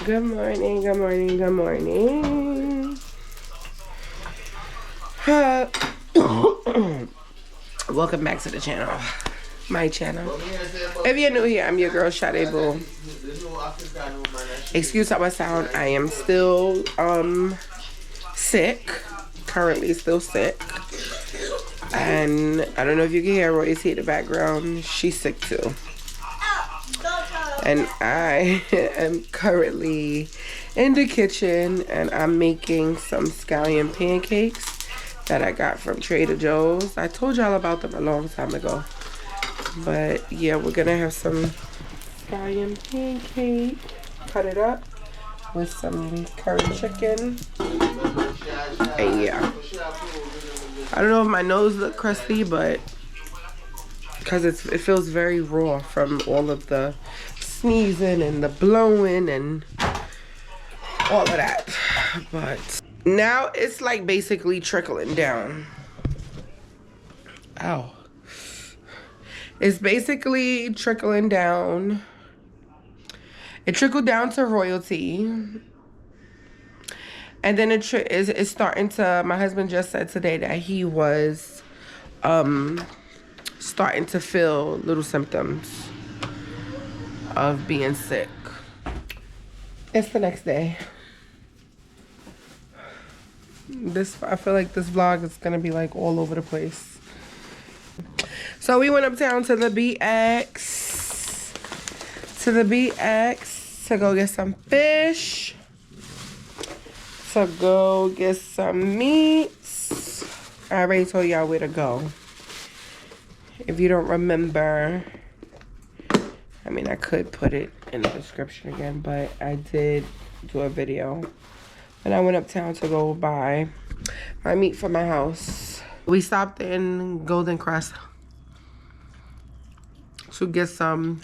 Good morning, good morning, good morning. Welcome back to the channel. My channel. If you're new here, I'm your girl, Shade Boo. Excuse how I sound. I am still sick. Currently still sick. And I don't know if you can hear Roy's here in the background. She's sick too. And I am currently in the kitchen and I'm making some scallion pancakes that I got from Trader Joe's. I told y'all about them a long time ago. But yeah, we're gonna have some scallion pancake. Cut it up with some curry chicken. And yeah. I don't know if my nose look crusty, but because it feels very raw from all of the sneezing and the blowing and all of that. But now it's like basically trickling down. Ow. It's basically trickling down. It trickled down to royalty. And then it's starting to, my husband just said today that he was starting to feel little symptoms of being sick. It's the next day. I feel like this vlog is gonna be like all over the place. So we went uptown to the BX. To go get some fish. To go get some meats. I already told y'all where to go. If you don't remember, I mean, I could put it in the description again, but I did do a video. And I went uptown to go buy my meat for my house. We stopped in Golden Crest to get some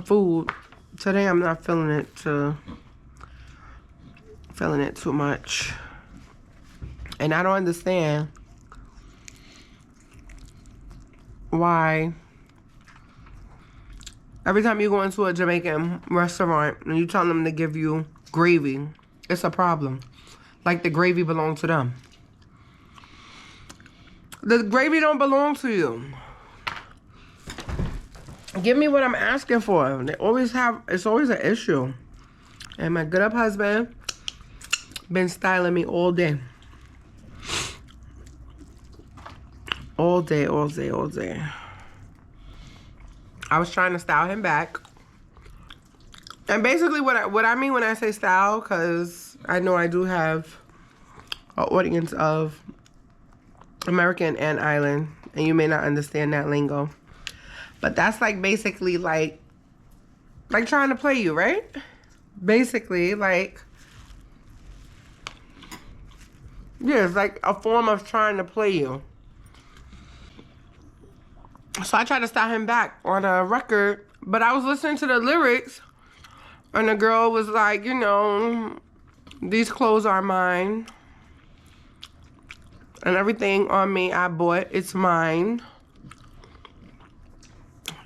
food. Today I'm not feeling it too much. And I don't understand why every time you go into a Jamaican restaurant and you tell them to give you gravy, it's a problem. Like the gravy belongs to them. The gravy don't belong to you. Give me what I'm asking for. It's always an issue. And my good up husband been styling me all day. All day. I was trying to style him back. And basically what I mean when I say style, because I know I do have an audience of American and Island, and you may not understand that lingo. But that's like basically like trying to play you, right? Basically, like, yeah, it's like a form of trying to play you. So I tried to style him back on a record, but I was listening to the lyrics, and the girl was like, you know, these clothes are mine, and everything on me I bought, it's mine.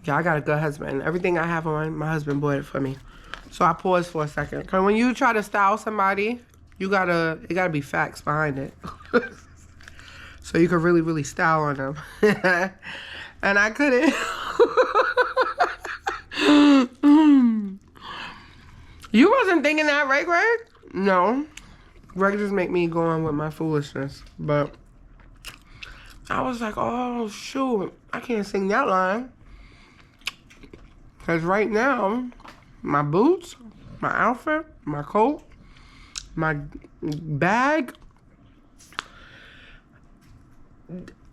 Yeah, I got a good husband. Everything I have on, my husband bought it for me. So I paused for a second. Because when you try to style somebody, it gotta be facts behind it. So you could really, really style on them. And I couldn't. You wasn't thinking that, right, Greg? No. Greg just make me go on with my foolishness. But I was like, oh, shoot. I can't sing that line. Because right now, my boots, my outfit, my coat, my bag,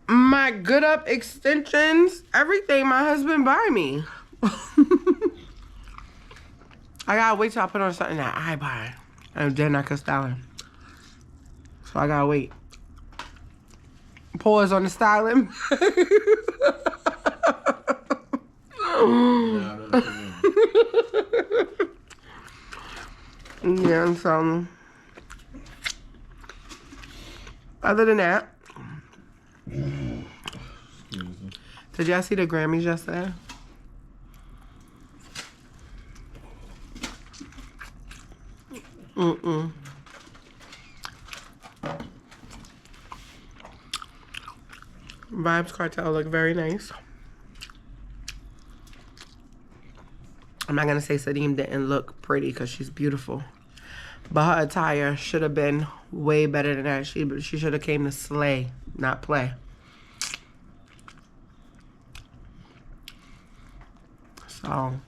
my good up extensions, everything my husband buy me. I gotta wait till I put on something that I buy. And then I can style him. So I gotta wait. Pause on the styling. Yeah, so other than that, did y'all see the Grammys yesterday? Vibes Cartel look very nice. I'm not gonna say Sadeem didn't look pretty because she's beautiful, but her attire should have been way better than that. She should have came to slay, not play. So,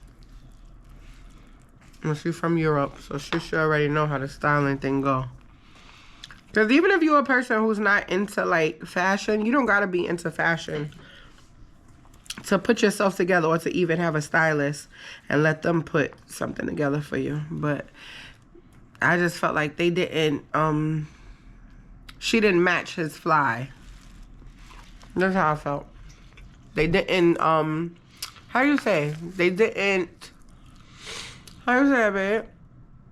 and she's from Europe, so she should already know how the styling thing go. Because even if you're a person who's not into like fashion, you don't gotta be into fashion to put yourself together or to even have a stylist and let them put something together for you. But I just felt like they didn't, she didn't match his fly. That's how I felt. They didn't, how you say? They didn't, how you say, babe?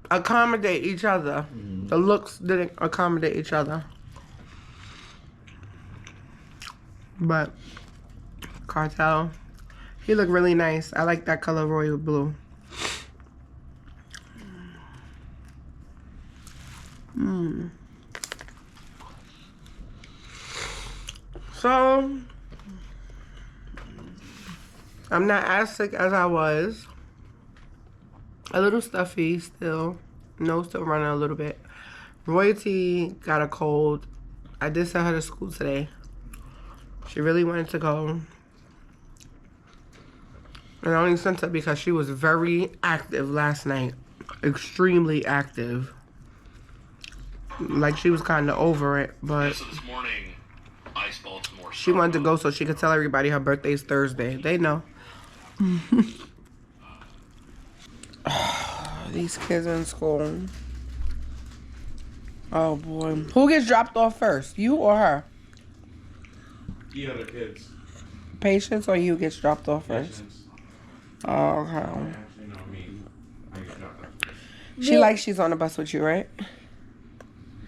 Accommodate each other. The looks didn't accommodate each other. But Cartel, he looked really nice. I like that color royal blue. So I'm not as sick as I was. A little stuffy still. Nose still running a little bit. Royalty got a cold. I did send her to school today. She really wanted to go. And I only sent her because she was very active last night. Extremely active. Like she was kind of over it, but this morning, Ice Baltimore she wanted to go so she could tell everybody her birthday's Thursday. They know. These kids in school. Oh boy. Who gets dropped off first? You or her? The other kids. Patience or you gets dropped off first? Patience. Oh, okay. Actually, no, me. I get dropped off first. She likes she's on the bus with you, right? You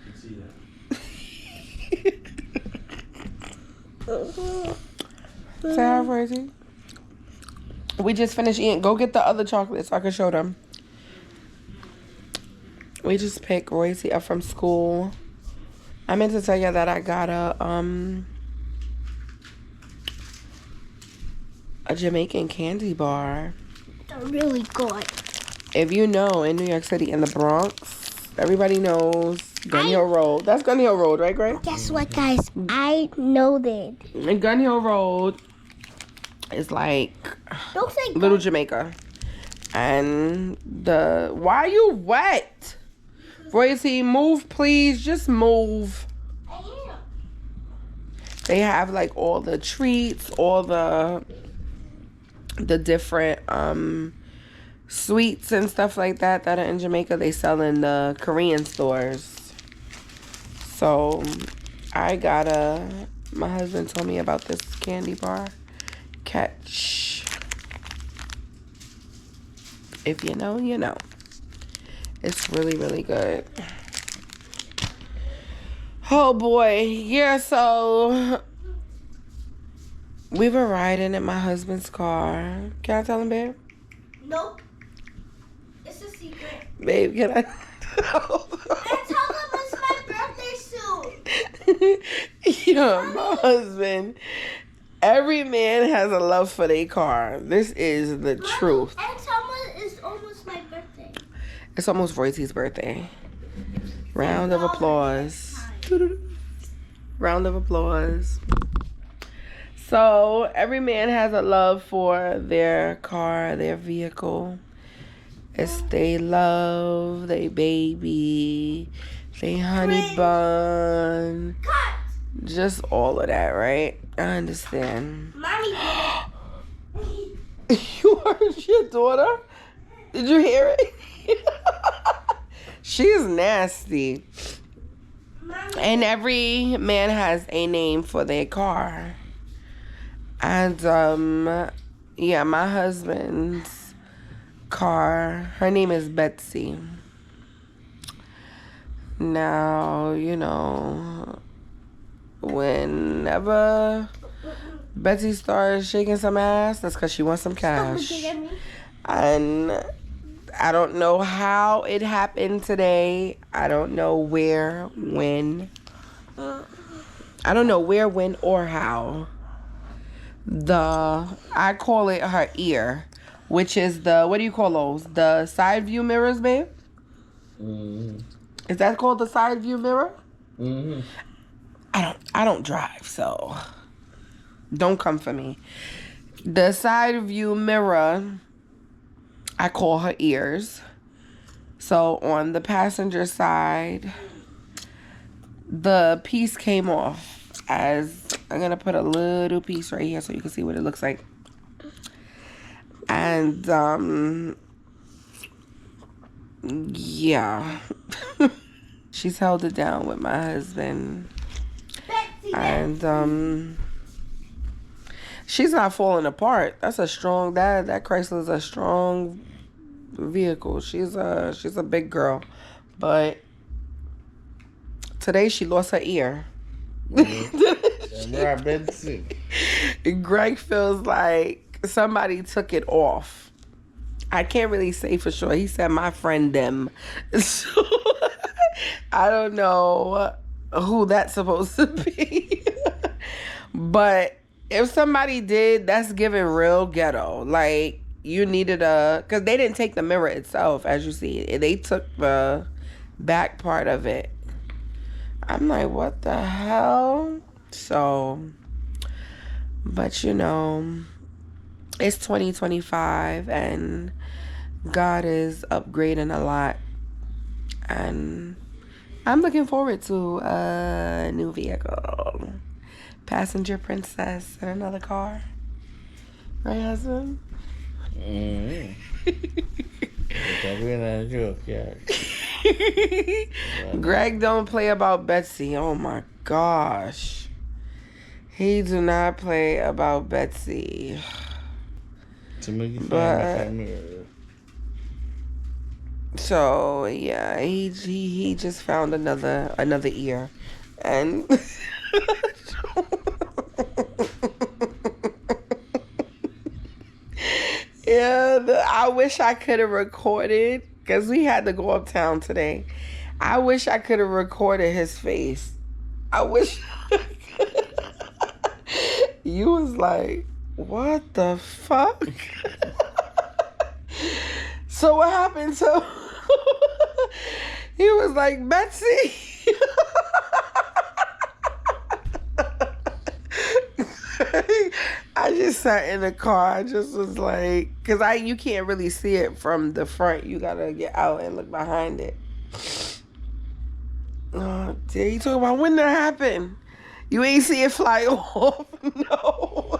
can see that. Say hi, Rosie. We just finished eating. Go get the other chocolates so I can show them. We just picked Royce up from school. I meant to tell you that I got a Jamaican candy bar. They're really good. If you know, in New York City, in the Bronx, everybody knows Gun Hill Road. That's Gun Hill Road, right, Greg? Guess what, guys? I know that. And Gun Hill Road is like Don't say Little Jamaica. And why are you wet? Royalty, move, please. Just move. They have like all the treats, all the different sweets and stuff like that are in Jamaica. They sell in the Korean stores. So I got my husband told me about this candy bar. Catch. If you know, you know. It's really, really good. Oh boy. Yeah, so we were riding in my husband's car. Can I tell him, babe? Nope. It's a secret. Babe, can I? And tell them it's my birthday soon. Yeah, my husband. Every man has a love for their car. This is the truth. And tell them it's almost my birthday. It's almost Royce's birthday. Round of applause. Round of applause. So, every man has a love for their car, their vehicle. It's they love, they baby, they honey bun. Cut. Just all of that, right? I understand. Mommy did it. You heard your daughter? Did you hear it? She's nasty. Mommy. And every man has a name for their car. And yeah, my husband's car, her name is Betsy. Now, you know, whenever Betsy starts shaking some ass, that's because she wants some cash. And I don't know how it happened today. I don't know where, when. I don't know where, when, or how. I call it her ear, which is what do you call those? The side view mirrors, babe? Mm-hmm. Is that called the side view mirror? Mm-hmm. I don't drive, so don't come for me. The side view mirror, I call her ears. So on the passenger side, the piece came off. As I'm gonna put a little piece right here so you can see what it looks like. And yeah. She's held it down with my husband. And she's not falling apart. That's a strong that Chrysler's a strong vehicle. She's a big girl. But today she lost her ear. Greg feels like somebody took it off. I can't really say for sure. He said my friend them. So I don't know who that's supposed to be. But if somebody did, that's giving real ghetto. Like, you needed because they didn't take the mirror itself, as you see. They took the back part of it. I'm like, what the hell? So, but you know, it's 2025 and God is upgrading a lot. And I'm looking forward to a new vehicle. Passenger princess in another car. Right, husband? Mm-hmm. Greg don't play about Betsy. Oh my gosh. He do not play about Betsy. But so yeah, he just found another ear. And yeah, I wish I could have recorded, because we had to go uptown today. I wish I could have recorded his face. I wish you was like, what the fuck? So what happened to he was like, Betsy. I just sat in the car. I just was like, because you can't really see it from the front. You gotta get out and look behind it. Oh, dear. You talking about when that happened? You ain't see it fly off? No.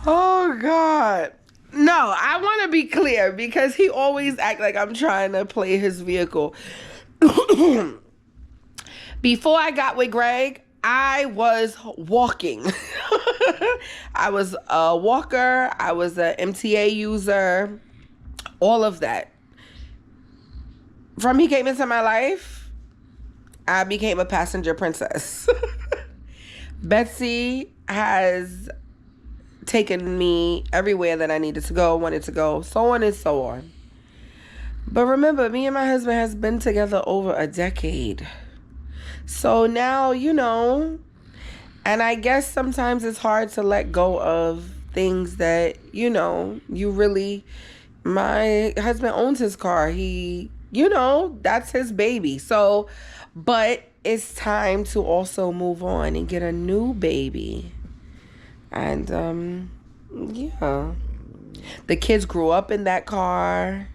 Oh, God. No, I want to be clear because he always act like I'm trying to play his vehicle. Before I got with Greg, I was walking. I was a walker. I was a MTA user. All of that. From he came into my life, I became a passenger princess. Betsy has taken me everywhere that I needed to go, wanted to go, so on and so on. But remember, me and my husband has been together over a decade. So now, you know, and I guess sometimes it's hard to let go of things that, you know, my husband owns his car. He, you know, that's his baby. So, but it's time to also move on and get a new baby. And, yeah. The kids grew up in that car.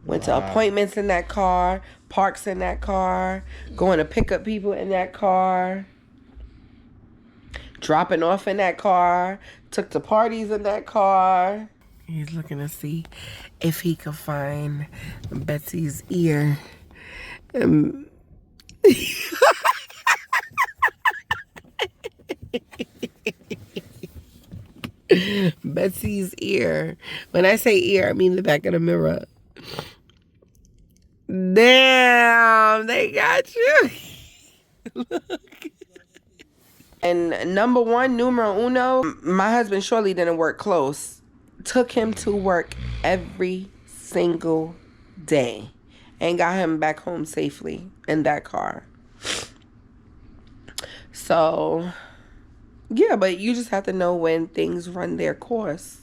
Went to appointments in that car. Parks in that car. Going to pick up people in that car. Dropping off in that car. Took to parties in that car. He's looking to see if he could find Betsy's ear. Betsy's ear. When I say ear, I mean the back of the mirror. Damn, they got you. And number one, numero uno, my husband Shirley didn't work close. Took him to work every single day and got him back home safely in that car. So, yeah, but you just have to know when things run their course.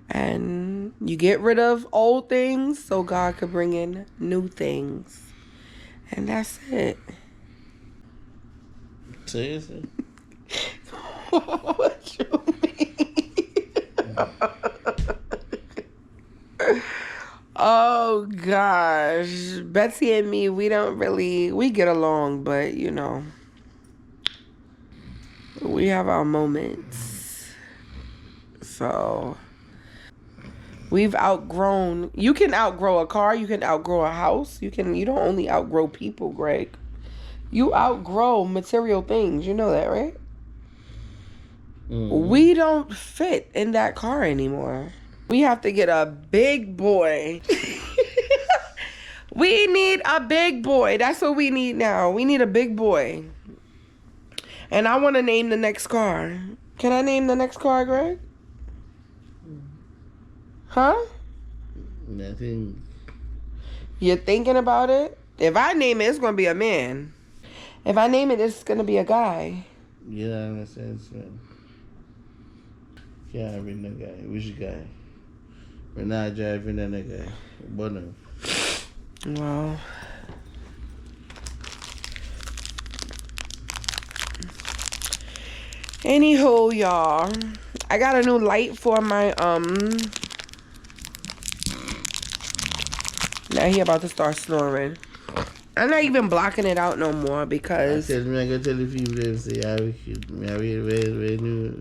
And you get rid of old things so God could bring in new things. And that's it. Seriously? What you mean? Oh gosh. Betsy and me, we get along, but you know, we have our moments. So we've outgrown. You can outgrow a car, you can outgrow a house, you don't only outgrow people, Greg. You outgrow material things, you know that, right? We don't fit in that car anymore. We have to get a big boy. We need a big boy. That's what we need now. We need a big boy. And I want to name the next car. Can I name the next car, Greg? Huh? Nothing. You're thinking about it? If I name it, it's going to be a man. If I name it, it's going to be a guy. Yeah, I understand, man. Yeah, I mean, the guy. Which guy? We're not driving that guy. Bono. Well, anywho, y'all, I got a new light for my now he about to start snoring. I'm not even blocking it out no more because I gotta tell the people them say I wicked.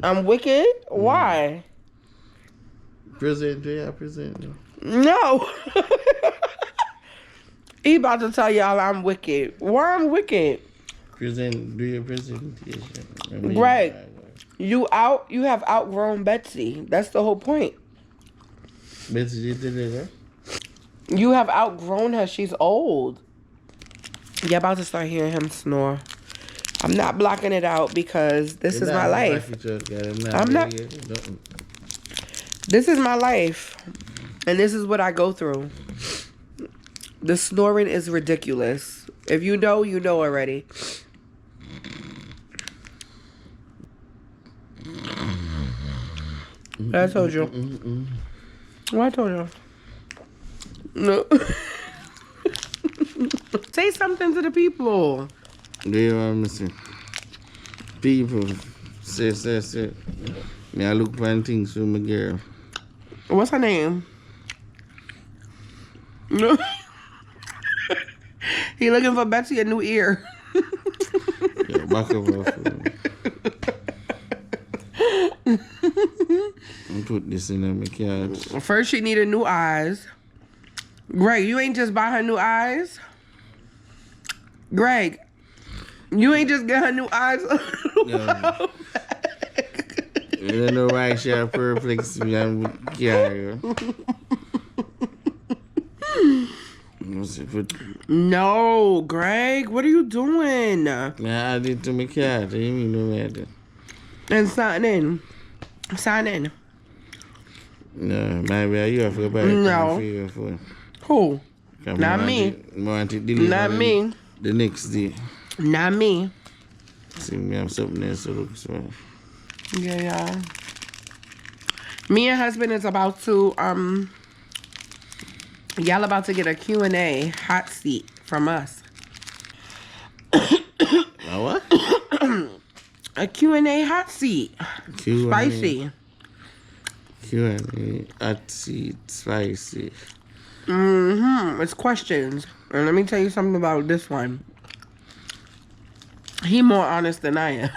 I'm wicked. Why? Present, yeah, present. No. He about to tell y'all I'm wicked. Why I'm wicked? Present, do your presentation. Greg, you have outgrown Betsy. That's the whole point. Betsy did that, You have outgrown her. She's old. You're about to start hearing him snore. I'm not blocking it out because this is my life. I'm not. This is my life. And this is what I go through. The snoring is ridiculous. If you know, you know already. I told you. What I told you? No. Say something to the people. Do you want me to say? People, say. Me I look for things for my girl. What's her name? No. He looking for Betsy a new ear. Yeah, back of her phone. I put this in my couch. First, she needed new eyes. Greg, you ain't just buy her new eyes. Greg, you ain't just get her new eyes. You don't know why she have perplex me. I'm carrier. No, Greg, what are you doing? I add it to my cat. You mean no matter. And sign in. Sign in. No, maybe you have to buy No. phone. Who? Come Not on, me. Want it delivered Not me. The next day. Not me. See, me have something else to look for. Yeah. Me and husband is about to y'all about to get a Q&A hot seat from us. A what? A Q&A hot seat. Q&A. Spicy. Q&A hot seat spicy. It's questions. And let me tell you something about this one. He more honest than I am.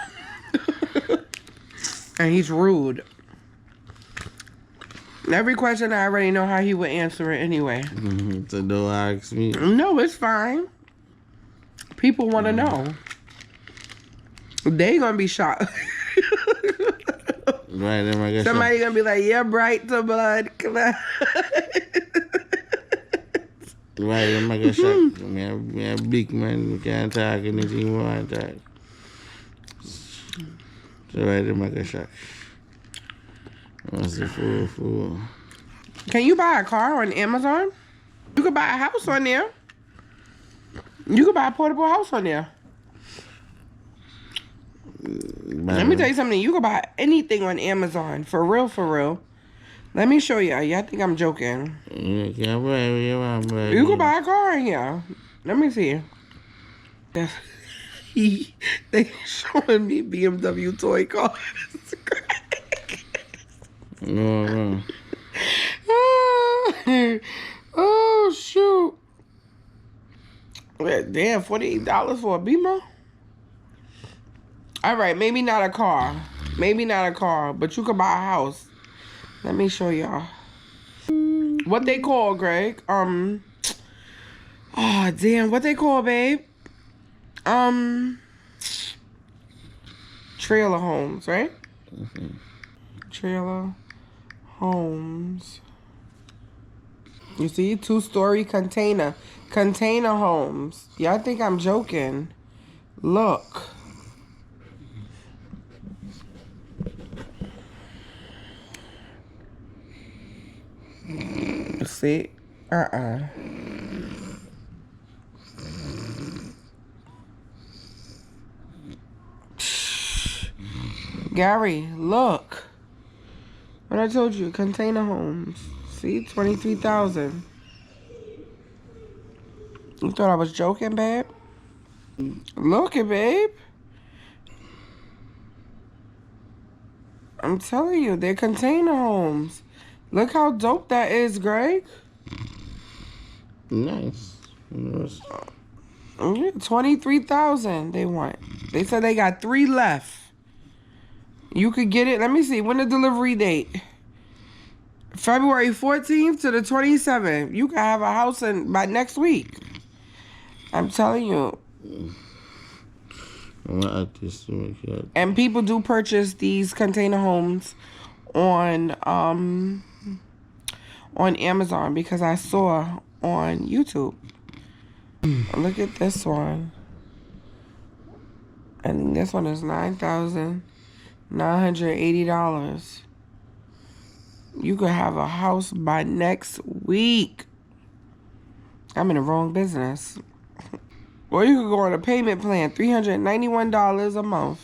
And he's rude. Every question I already know how he would answer it anyway. So don't ask me. No, it's fine. People want to know. They gonna be shocked. Right, then I guess Somebody gonna be like, "Yeah, bright to blood." Come on. Why you make a shot? Me a big man, we can't talk anything we want to talk. So why you make a shot? What's the fool? Can you buy a car on Amazon? You could buy a house on there. You could buy a portable house on there. Let me tell you something. You could buy anything on Amazon. For real, for real. Let me show you. Y'all think I'm joking. You can't buy what you want, boy. You could buy a car in here. Let me see. They showing me BMW toy cars. No. Oh, shoot. Damn, $48 for a Beamer? All right, maybe not a car. Maybe not a car, but you could buy a house. Let me show y'all. What they call, Greg? Oh, damn. What they call, babe? Trailer homes, right? Mm-hmm. Trailer homes. You see? 2-story container. Container homes. Y'all think I'm joking. Look. See? Gary, look. What I told you, container homes. See, 23,000. You thought I was joking, babe? Look it, babe. I'm telling you, they're container homes. Look how dope that is, Greg. Nice. 23,000 they want. They said they got 3 left. You could get it. Let me see. When the delivery date? February 14th to the 27th. You can have a house by next week. I'm telling you. And people do purchase these container homes on Amazon because I saw on YouTube. Look at this one. And this one is $9,980. You could have a house by next week. I'm in the wrong business. Or you could go on a payment plan, $391 a month.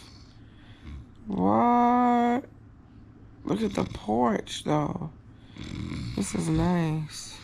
What? Look at the porch, though. This is nice.